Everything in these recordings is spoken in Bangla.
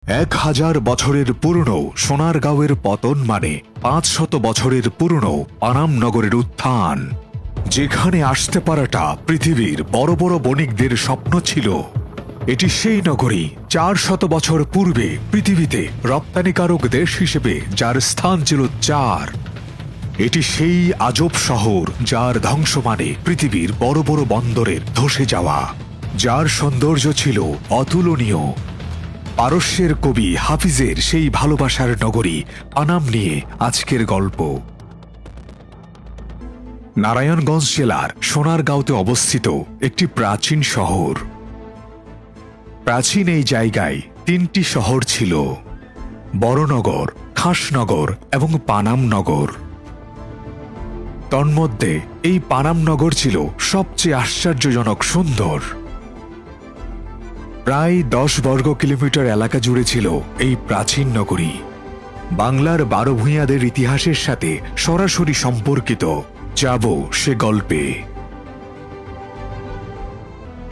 1000 বছরের পুরনো সোনারগাঁওয়ের পতন মানে 500 বছরের পুরনো পানাম নগরের উত্থান। যেখানে আসতে পারাটা পৃথিবীর বড় বড় বণিকদের স্বপ্ন ছিল। এটি সেই নগরী 400 বছর পূর্বে পৃথিবীতে রপ্তানিকারক দেশ হিসেবে যার স্থান ছিল 4। এটি সেই আজব শহর যার ধ্বংস মানে পৃথিবীর বড় বড় বন্দরের ধসে যাওয়া, যার সৌন্দর্য ছিল অতুলনীয়। পারস্যের কবি হাফিজের সেই ভালোবাসার নগরী পানাম নিয়ে আজকের গল্প। নারায়ণগঞ্জ জেলার সোনারগাঁওতে অবস্থিত একটি প্রাচীন শহর। প্রাচীন এই জায়গায় 3টি শহর ছিল: বড়নগর, খাসনগর এবং পানাম নগর। তন্মধ্যে এই পানাম নগর ছিল সবচেয়ে আশ্চর্যজনক সুন্দর। প্রায় 10 বর্গ কিলোমিটার এলাকা জুড়ে ছিল এই প্রাচীন নগরী। বাংলার 12 ভূঁইয়াদের ইতিহাসের সাথে সরাসরি সম্পর্কিত। যাব সে গল্পে।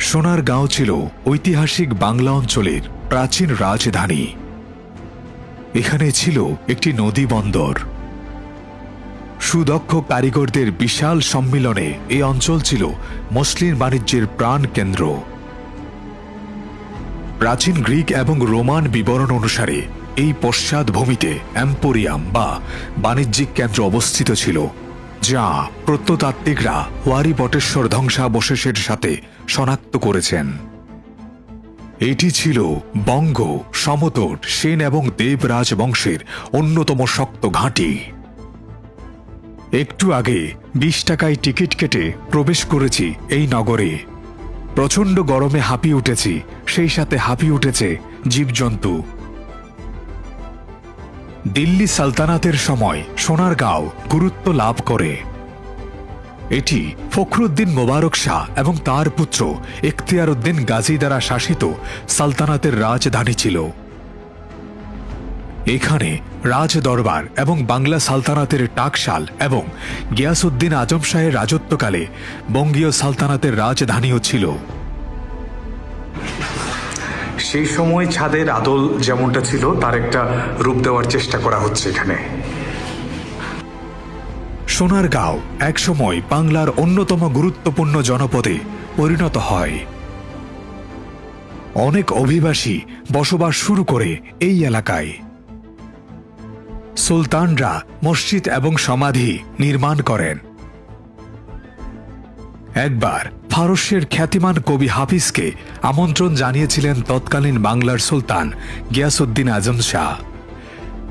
সোনারগাঁও ছিল ঐতিহাসিক বাংলা অঞ্চলের প্রাচীন রাজধানী। এখানে ছিল একটি নদী বন্দর। সুদক্ষ কারিগরদের বিশাল সম্মিলনে এই অঞ্চল ছিল মসলিন বাণিজ্যের প্রাণ কেন্দ্র। প্রাচীন গ্রিক এবং রোমান বিবরণ অনুসারে এই পশ্চাৎভূমিতে এম্পোরিয়াম বা বাণিজ্যিক কেন্দ্র অবস্থিত ছিল, যা প্রত্নতাত্ত্বিকরা ওয়ারি বটেশ্বর ধ্বংসাবশেষের সাথে শনাক্ত করেছেন। এটি ছিল বঙ্গ, সমতট, সেন এবং দেবরাজ বংশের অন্যতম শক্ত ঘাঁটি। একটু আগে 20 টাকায় টিকিট কেটে প্রবেশ করেছি এই নগরে। প্রচণ্ড গরমে হাঁপিয়ে উঠেছি, সেই সাথে হাঁপিয়ে উঠেছে জীবজন্তু। দিল্লি সালতানাতের সময় সোনারগাঁও গুরুত্ব লাভ করে। এটি ফখরুদ্দিন মোবারক শাহ এবং তার পুত্র এখতিয়ার উদ্দিন গাজী দ্বারা শাসিত সালতানাতের রাজধানী ছিল। এখানে রাজ দরবার এবং বাংলা সালতানাতের টাকশাল এবং গিয়াসউদ্দিন আজম শাহের রাজত্বকালে বঙ্গীয় সালতানাতের রাজধানীও ছিল। সেই সময় ছাদের আদল যেমনটা ছিল তার একটা রূপ দেওয়ার চেষ্টা করা হচ্ছে এখানে। সোনারগাঁও একসময় বাংলার অন্যতম গুরুত্বপূর্ণ জনপদে পরিণত হয়। অনেক অভিবাসী বসবাস শুরু করে এই এলাকায়। সুলতানরা মসজিদ এবং সমাধি নির্মাণ করেন। একবার ফারস্যের খ্যাতিমান কবি হাফিজকে আমন্ত্রণ জানিয়েছিলেন তৎকালীন বাংলার সুলতান গিয়াসউদ্দিন আজম শাহ।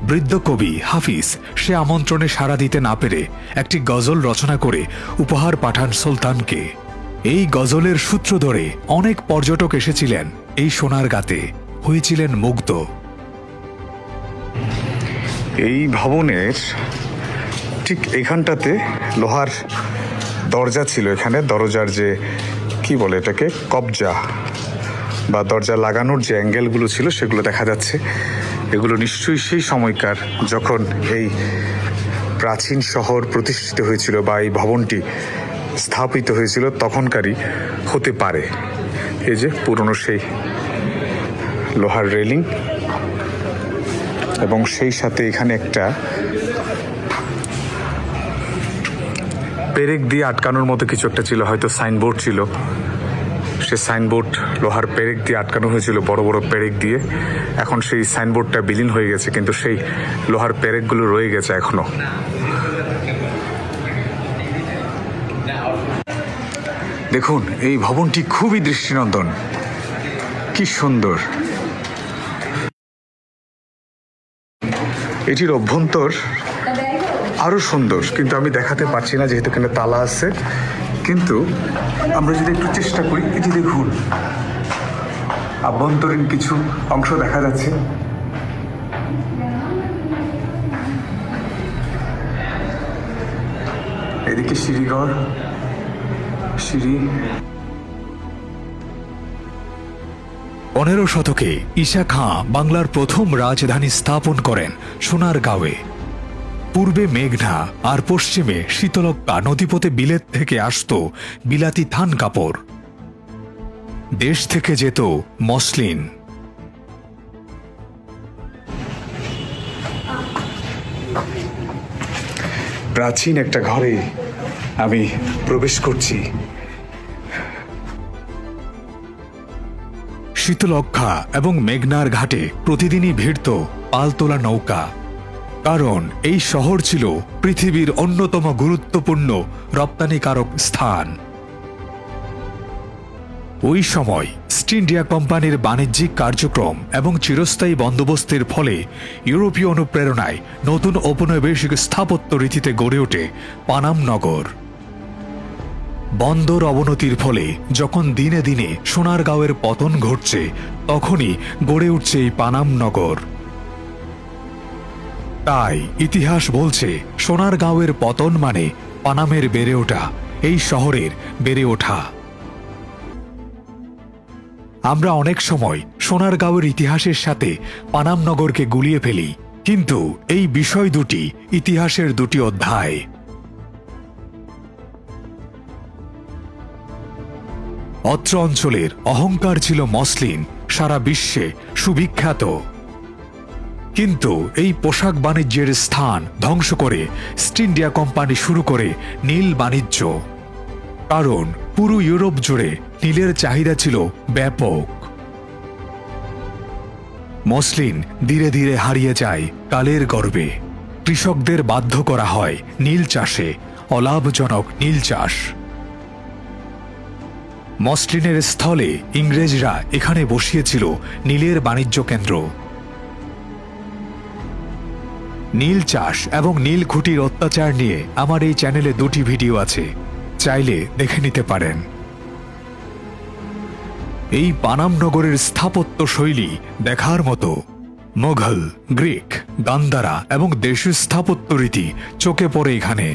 বৃদ্ধ কবি হাফিজ সে আমন্ত্রণে সাড়া দিতে না পেরে একটি গজল রচনা করে উপহার পাঠান সুলতানকে। এই গজলের সূত্র ধরে অনেক পর্যটক এসেছিলেন এই সোনারগাঁতে, হয়েছিলেন মুগ্ধ। এই ভবনের ঠিক এখানটাতে লোহার দরজা ছিল। এখানে দরজার যে কি বলে এটাকে, কবজা বা দরজা লাগানোর যে অ্যাঙ্গেলগুলো ছিল সেগুলো দেখা যাচ্ছে। এগুলো নিশ্চয়ই সেই সময়কার, যখন এই প্রাচীন শহর প্রতিষ্ঠিত হয়েছিল বা এই ভবনটি স্থাপিত হয়েছিল তখনকারই হতে পারে। এই যে পুরনো সেই লোহার রেলিং, এবং সেই সাথে এখানে একটা পেরেক দিয়ে আটকানোর মতো কিছু একটা ছিল, হয়তো সাইনবোর্ড ছিল। সে সাইনবোর্ড লোহার পেরেক দিয়ে আটকানো হয়েছিল, বড় বড় পেরেক দিয়ে। এখন সেই সাইনবোর্ডটা বিলীন হয়ে গেছে, কিন্তু সেই লোহার পেরেকগুলো রয়ে গেছে এখনো। দেখুন, এই ভবনটি খুবই দৃষ্টিনন্দন, কি সুন্দর। এটির অভ্যন্তর আরো সুন্দর, কিন্তু আমি দেখাতে পারছি না যেহেতু এখানে তালা আছে। কিন্তু আমরা যদি একটু চেষ্টা করি, এটি দেখুন, আভ্যন্তরীণ কিছু অংশ দেখা যাচ্ছে। এদিকে সিঁড়িঘর, সিঁড়ি। 15 শতকে ঈশা খাঁ বাংলার প্রথম রাজধানী স্থাপন করেন সোনারগাঁওয়ে। পূর্বে মেঘনা আর পশ্চিমে শীতলক্ষ্যা নদীপথে বিলেত থেকে আসত বিলাতি থান কাপড়। দেশ থেকে যেত মসলিন। প্রাচীন একটা ঘরে আমি প্রবেশ করছি। শীতলক্ষা এবং মেঘনার ঘাটে প্রতিদিনই ভিড়ত পালতোলা নৌকা, কারণ এই শহর ছিল পৃথিবীর অন্যতম গুরুত্বপূর্ণ রপ্তানিকারক স্থান। ওই সময় ইস্ট ইন্ডিয়া কোম্পানির বাণিজ্যিক কার্যক্রম এবং চিরস্থায়ী বন্দোবস্তের ফলে ইউরোপীয় অনুপ্রেরণায় নতুন ঔপনিবেশিক স্থাপত্য রীতিতে গড়ে ওঠে পানাম নগর। বন্দর অবনতির ফলে যখন দিনে দিনে সোনারগাঁওয়ের পতন ঘটছে, তখনই গড়ে উঠছে এই পানাম নগর। তাই ইতিহাস বলছে সোনারগাঁওয়ের পতন মানে পানামের বেড়ে ওঠা, এই শহরের বেড়ে ওঠা। আমরা অনেক সময় সোনারগাঁওয়ের ইতিহাসের সাথে পানাম নগরকে গুলিয়ে ফেলি, কিন্তু এই বিষয় দুটি ইতিহাসের দুটি অধ্যায়। অত্র অঞ্চলের অহংকার ছিল মসলিন, সারা বিশ্বে সুবিখ্যাত। কিন্তু এই পোশাক বাণিজ্যের স্থান ধ্বংস করে ইস্ট ইন্ডিয়া কোম্পানি শুরু করে নীল বাণিজ্য, কারণ পুরো ইউরোপ জুড়ে নীলের চাহিদা ছিল ব্যাপক। মসলিন ধীরে ধীরে হারিয়ে যায় কালের গর্ভে। কৃষকদের বাধ্য করা হয় নীল চাষে, অলাভজনক নীল চাষ। মসলিনের স্থলে ইংরেজরা এখানে বসিয়েছিল নীলের বাণিজ্য কেন্দ্র। নীল চাষ এবং নীল খুঁটির অত্যাচার নিয়ে আমার এই চ্যানেলে দুটি ভিডিও আছে, চাইলে দেখে নিতে পারেন। এই পানাম নগরের স্থাপত্য শৈলী দেখার মতো। মোঘল, গ্রিক, গান্ধারা এবং দেশীয় স্থাপত্য রীতি চোখে পড়ে এখানে।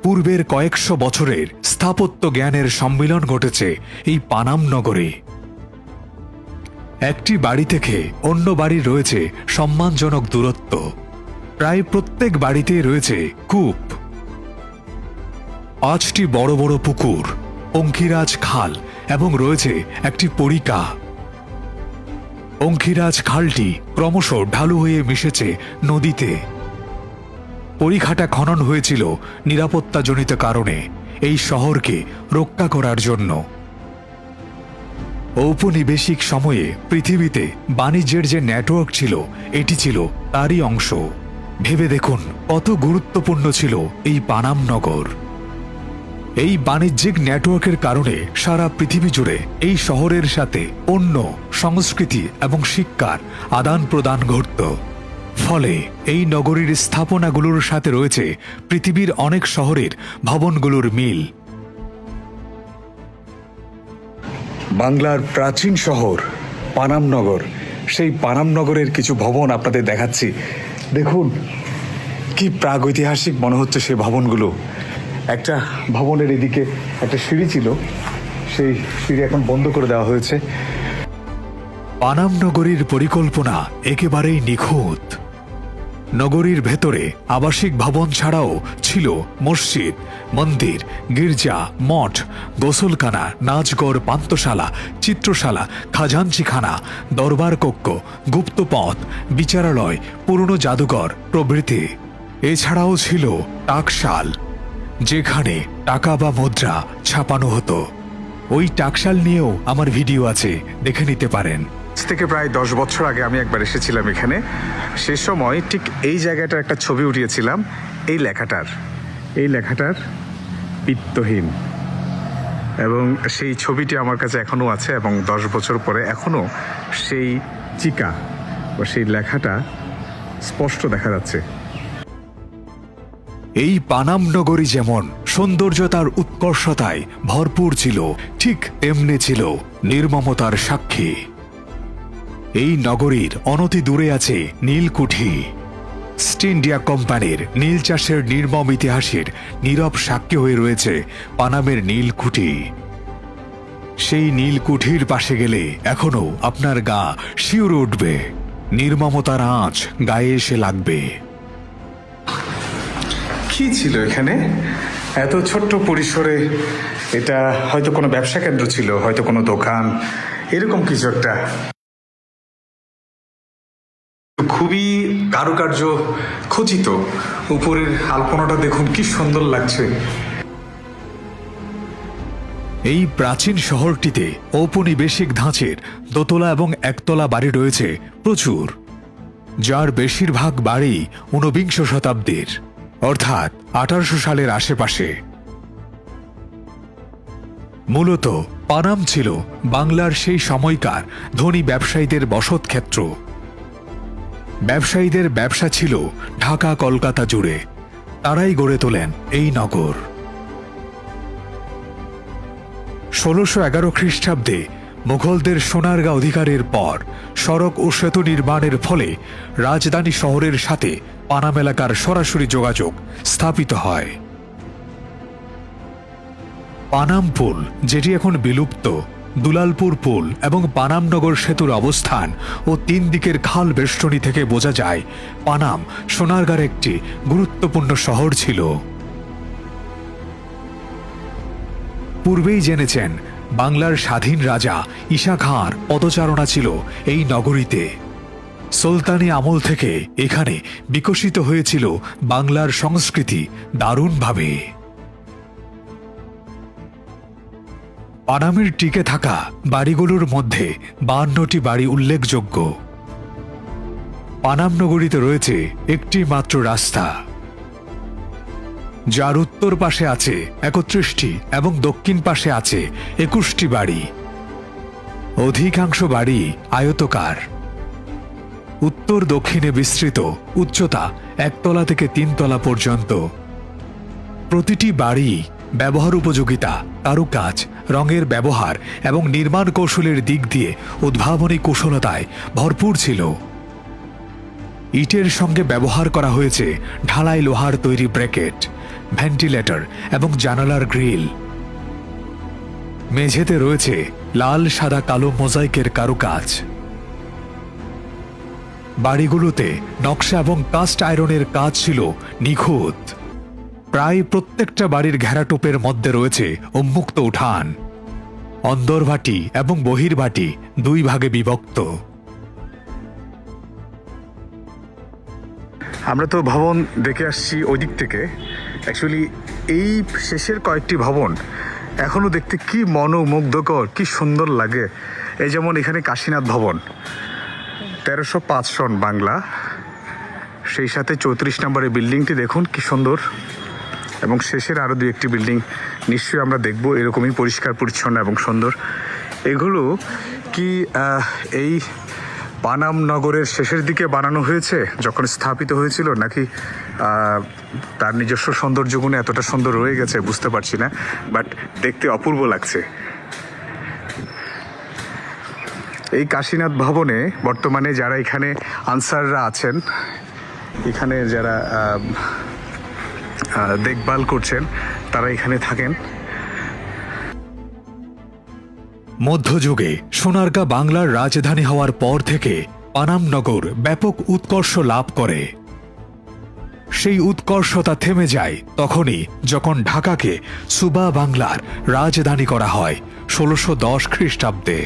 পূর্বের কয়েকশো বছরের স্থাপত্য জ্ঞানের সম্মিলন ঘটেছে এই পানাম নগরে। একটি বাড়ি থেকে অন্য বাড়ির রয়েছে সম্মানজনক দূরত্ব। প্রায় প্রত্যেক বাড়িতেই রয়েছে কূপ, 5টি বড় বড় পুকুর, অঙ্কিরাজ খাল এবং রয়েছে একটি পরিকা। অঙ্কিরাজ খালটি ক্রমশ ঢালু হয়ে মিশেছে নদীতে। পরিখাটা খনন হয়েছিল নিরাপত্তাজনিত কারণে, এই শহরকে রক্ষা করার জন্য। ঔপনিবেশিক সময়ে পৃথিবীতে বাণিজ্যের যে নেটওয়ার্ক ছিল, এটি ছিল তারই অংশ। ভেবে দেখুন কত গুরুত্বপূর্ণ ছিল এই পানাম নগর। এই বাণিজ্যিক নেটওয়ার্কের কারণে সারা পৃথিবী জুড়ে এই শহরের সাথে পণ্য, সংস্কৃতি এবং শিক্ষার আদান প্রদান ঘটত। ফলে এই নগরীর স্থাপনাগুলোর সাথে রয়েছে পৃথিবীর অনেক শহরের ভবনগুলোর মিল। বাংলার প্রাচীন শহর পানাম নগর, সেই পানাম নগরের কিছু ভবন আপনাদের দেখাচ্ছি। দেখুন কি প্রাগৈতিহাসিক মনে হচ্ছে সেই ভবনগুলো। একটা ভবনের এদিকে একটা সিঁড়ি ছিল, সেই সিঁড়ি এখন বন্ধ করে দেওয়া হয়েছে। পানাম নগরীর পরিকল্পনা একেবারেই নিখুঁত। নগরীর ভেতরে আবাসিক ভবন ছাড়াও ছিল মসজিদ, মন্দির, গির্জা, মঠ, গোসলখানা, নাচঘর, পান্তশালা, চিত্রশালা, খাজাঞ্চিখানা, দরবার কক্ষ, গুপ্তপথ, বিচারালয়, পুরনো জাদুঘর প্রভৃতি। এছাড়াও ছিল টাকশাল, যেখানে টাকা বা মুদ্রা ছাপানো হতো। ওই টাকশাল নিয়েও আমার ভিডিও আছে, দেখে নিতে পারেন। থেকে প্রায় 10 বছর আগে আমি একবার এসেছিলাম এখানে। সে সময় ঠিক এই জায়গাটার একটা ছবি উঠিয়েছিলাম। এই লেখাটার পিত্তহীন, এবং সেই ছবিটি আমার কাছে এখনও আছে, এবং 10 বছর পরে এখনও সেই চিকা বা সেই লেখাটা স্পষ্ট দেখা যাচ্ছে। এই পানাম নগরী যেমন সৌন্দর্যতার উৎকর্ষতায় ভরপুর ছিল, ঠিক তেমনি ছিল নির্মমতার সাক্ষী। এই নগরীর অনতি দূরে আছে নীলকুঠি, ইস্ট ইন্ডিয়া কোম্পানির নীল চাষের নির্মম ইতিহাসের নীরব সাক্ষী হয়ে রয়েছে পানামের নীলকুঠি। সেই নীলকুঠির পাশে গেলে এখনো আপনার গা শিউরে উঠবে, নির্মমতার আঁচ গায়ে এসে লাগবে। কি ছিল এখানে এত ছোট্ট পরিসরে? এটা হয়তো কোনো ব্যবসা কেন্দ্র ছিল, হয়তো কোনো দোকান, এরকম কিছু একটা। খুবই কারুকার্য খচিত। উপরের আলপনাটা দেখুন কি সুন্দর লাগছে। এই প্রাচীন শহরটিতে ঔপনিবেশিক ধাঁচের দোতলা এবং একতলা বাড়ি রয়েছে প্রচুর, যার বেশিরভাগ বাড়ি ঊনবিংশ শতাব্দীর, অর্থাৎ 1800 সালের আশেপাশে। মূলত পানাম ছিল বাংলার সেই সময়কার ধনী ব্যবসায়ীদের বসতক্ষেত্র। ব্যবসায়ীদের ব্যবসা ছিল ঢাকা কলকাতা জুড়ে, তারাই গড়ে তোলেন এই নগর। 1611 খ্রিস্টাব্দে মুঘলদের সোনারগাঁ অধিকারের পর সড়ক ও সেতু নির্মাণের ফলে রাজধানী শহরের সাথে পানাম এলাকার সরাসরি যোগাযোগ স্থাপিত হয়। পানাম পুল, যেটি এখন বিলুপ্ত, দুলালপুর পুল এবং পানামনগর সেতুর অবস্থান ও 3 দিকের খাল বেষ্টনী থেকে বোঝা যায় পানাম সোনারগাঁর একটি গুরুত্বপূর্ণ শহর ছিল। পূর্বেই জেনেছেন বাংলার স্বাধীন রাজা ঈশা খাঁর পদচারণা ছিল এই নগরীতে। সুলতানি আমল থেকে এখানে বিকশিত হয়েছিল বাংলার সংস্কৃতি দারুণভাবে। পানামের টিকে থাকা বাড়িগুলোর মধ্যে 52টি বাড়ি উল্লেখযোগ্য। পানাম নগরীতে রয়েছে একটি মাত্র রাস্তা, যার উত্তর পাশে আছে 31টি এবং দক্ষিণ পাশে আছে 21টি বাড়ি। অধিকাংশ বাড়ি আয়তকার, উত্তর দক্ষিণে বিস্তৃত, উচ্চতা 1 তলা থেকে 3 তলা পর্যন্ত। প্রতিটি বাড়ি ব্যবহার উপযোগিতা, কারুকাজ, রঙের ব্যবহার এবং নির্মাণ কৌশলের দিক দিয়ে উদ্ভাবনী কুশলতায় ভরপুর ছিল। ইটের সঙ্গে ব্যবহার করা হয়েছে ঢালাই লোহার তৈরি ব্র্যাকেট, ভেন্টিলেটর এবং জানালার গ্রিল। মেঝেতে রয়েছে লাল সাদা কালো মোজাইকের কারুকাজ। বাড়িগুলোতে নকশা এবং কাস্ট আয়রনের কাজ ছিল নিখুঁত। প্রায় প্রত্যেকটা বাড়ির ঘেরাটোপের মধ্যে রয়েছে উন্মুক্ত উঠান। অন্দরভাটি এবং বহির্ভাটি 2 ভাগে বিভক্ত। আমরা তো ভবন দেখে আসছি ওই দিক থেকে। অ্যাকচুয়ালি এই শেষের কয়েকটি ভবন এখনো দেখতে কি মনোমুগ্ধকর, কি সুন্দর লাগে। এই যেমন এখানে কাশীনাথ ভবন, 1305 সন বাংলা। সেই সাথে 34 নম্বরের বিল্ডিংটি দেখুন কি সুন্দর, এবং শেষের আরও 2-1টি বিল্ডিং নিশ্চয়ই আমরা দেখব এরকমই পরিষ্কার পরিচ্ছন্ন এবং সুন্দর। এগুলো কি এই পানাম নগরের শেষের দিকে বানানো হয়েছে যখন স্থাপিত হয়েছিল, নাকি তার নিজস্ব সৌন্দর্য গুণে এতটা সুন্দর রয়ে গেছে বুঝতে পারছি না, বাট দেখতে অপূর্ব লাগছে। এই কাশীনাথ ভবনে বর্তমানে যারা এখানে আনসাররা আছেন, এখানে যারা দেখভাল করছেন, তারা এখানে থাকেন। মধ্যযুগে সোনারগাঁ বাংলার রাজধানী হওয়ার পর থেকে পানাম নগর ব্যাপক উৎকর্ষ লাভ করে। সেই উৎকর্ষতা থেমে যায় তখনই যখন ঢাকাকে সুবা বাংলার রাজধানী করা হয় 1610 খ্রিস্টাব্দে।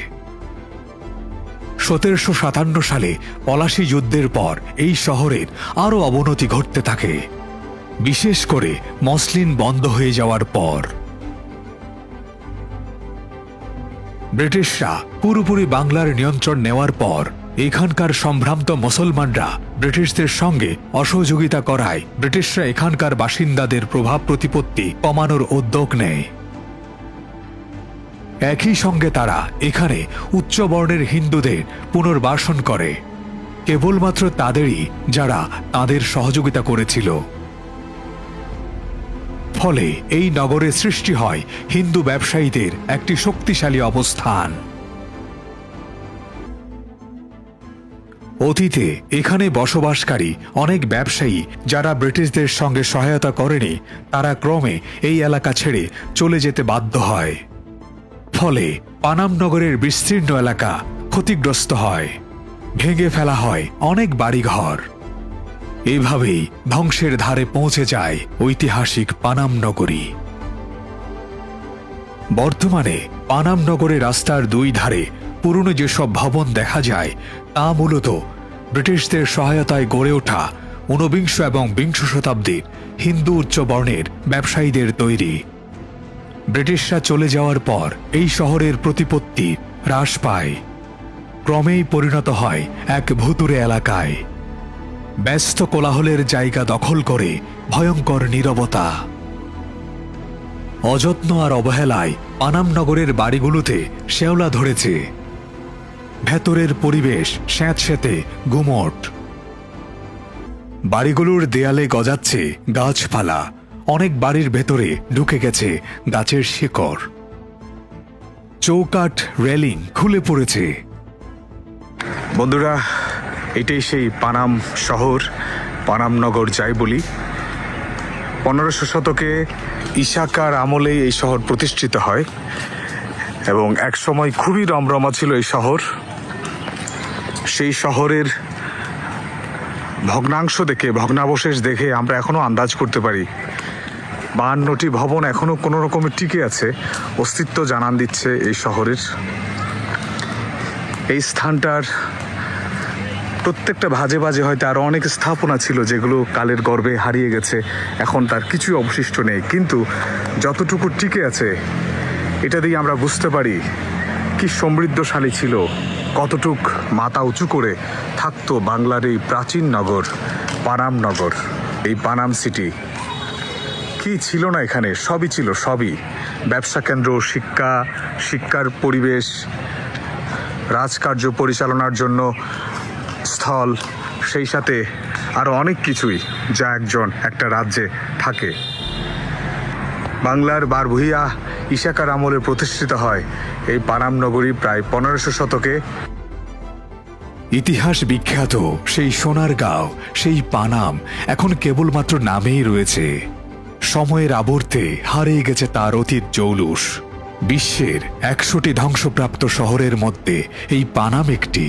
1757 সালে পলাশী যুদ্ধের পর এই শহরের আরও অবনতি ঘটতে থাকে, বিশেষ করে মসলিন বন্ধ হয়ে যাওয়ার পর। ব্রিটিশরা পুরোপুরি বাংলার নিয়ন্ত্রণ নেওয়ার পর এখানকার সম্ভ্রান্ত মুসলমানরা ব্রিটিশদের সঙ্গে অসহযোগিতা করায় ব্রিটিশরা এখানকার বাসিন্দাদের প্রভাব প্রতিপত্তি কমানোর উদ্যোগ নেয়। একই সঙ্গে তারা এখানে উচ্চবর্ণের হিন্দুদের পুনর্বাসন করে, কেবলমাত্র তাদেরই যারা তাদের সহযোগিতা করেছিল। ফলে এই নগরে সৃষ্টি হয় হিন্দু ব্যবসায়ীদের একটি শক্তিশালী অবস্থান। অতীতে এখানে বসবাসকারী অনেক ব্যবসায়ী যারা ব্রিটিশদের সঙ্গে সহায়তা করেনি, তারা ক্রমে এই এলাকা ছেড়ে চলে যেতে বাধ্য হয়। ফলে পানাম নগরের বিস্তীর্ণ এলাকা ক্ষতিগ্রস্ত হয়, ভেঙে ফেলা হয় অনেক বাড়িঘর। এভাবেই ধ্বংসের ধারে পৌঁছে যায় ঐতিহাসিক পানাম নগরী। বর্তমানে পানাম নগরের রাস্তার 2 ধারে পুরনো যেসব ভবন দেখা যায় তা মূলত ব্রিটিশদের সহায়তায় গড়ে ওঠা ঊনবিংশ এবং বিংশ শতাব্দীর হিন্দু উচ্চবর্ণের ব্যবসায়ীদের তৈরি। ব্রিটিশরা চলে যাওয়ার পর এই শহরের প্রতিপত্তি হ্রাস পায়, ক্রমেই পরিণত হয় এক ভুতুড়ে এলাকায়। ব্যস্ত কোলাহলের জায়গা দখল করে ভয়ঙ্কর নীরবতা। অযত্ন আর অবহেলায় পানাম নগরের বাড়িগুলোতে শেওলা ধরেছে। ভেতরের পরিবেশ স্যাঁতস্যাঁতে গুমট। বাড়িগুলোর দেয়ালে গজাচ্ছে গাছপালা, অনেক বাড়ির ভেতরে ঢুকে গেছে গাছের শিকড়। চৌকাঠ রেলিং খুলে পড়েছে। বন্ধুরা, এটাই সেই পানাম শহর, পানাম নগর যাই বলি। 1500 শতকে ইশাকার আমলেই এই শহর প্রতিষ্ঠিত হয় এবং এক সময় খুবই রমরমা ছিল এই শহর। সেই শহরের ভগ্নাংশ দেখে, ভগ্নাবশেষ দেখে আমরা এখনো আন্দাজ করতে পারি 52টি ভবন এখনো কোনো রকমের টিকে আছে, অস্তিত্ব জানান দিচ্ছে এই শহরের। এই স্থানটার প্রত্যেকটা ভাজে ভাজে হয়তো আরো অনেক স্থাপনা ছিল যেগুলো কালের গর্ভে হারিয়ে গেছে, এখন তার কিছুই অবশিষ্ট নেই। কিন্তু যতটুকু টিকে আছে এটা দিয়ে আমরা বুঝতে পারি কি সমৃদ্ধশালী ছিল, কতটুক মাথা উঁচু করে থাকতো বাংলার এই প্রাচীন নগর পানাম নগর, এই পানাম সিটি। কি ছিল না এখানে? সবই ছিল, সবই। ব্যবসা কেন্দ্র, শিক্ষার পরিবেশ, রাজকার্য পরিচালনার জন্য স্থল, সেই সাথে আরো অনেক কিছুই যা একটা রাজ্যে থাকে। বাংলার বারভূইয়া ইশাকার আমলে প্রতিষ্ঠিত হয় এই পানাম নগরী প্রায় 1500 শতকে। ইতিহাস বিখ্যাত সেই সোনারগাঁও, সেই পানাম এখন কেবলমাত্র নামেই রয়েছে। সময়ের আবর্তে হারিয়ে গেছে তার অতীত জৌলুস। বিশ্বের 100টি ধ্বংসপ্রাপ্ত শহরের মধ্যে এই পানাম একটি।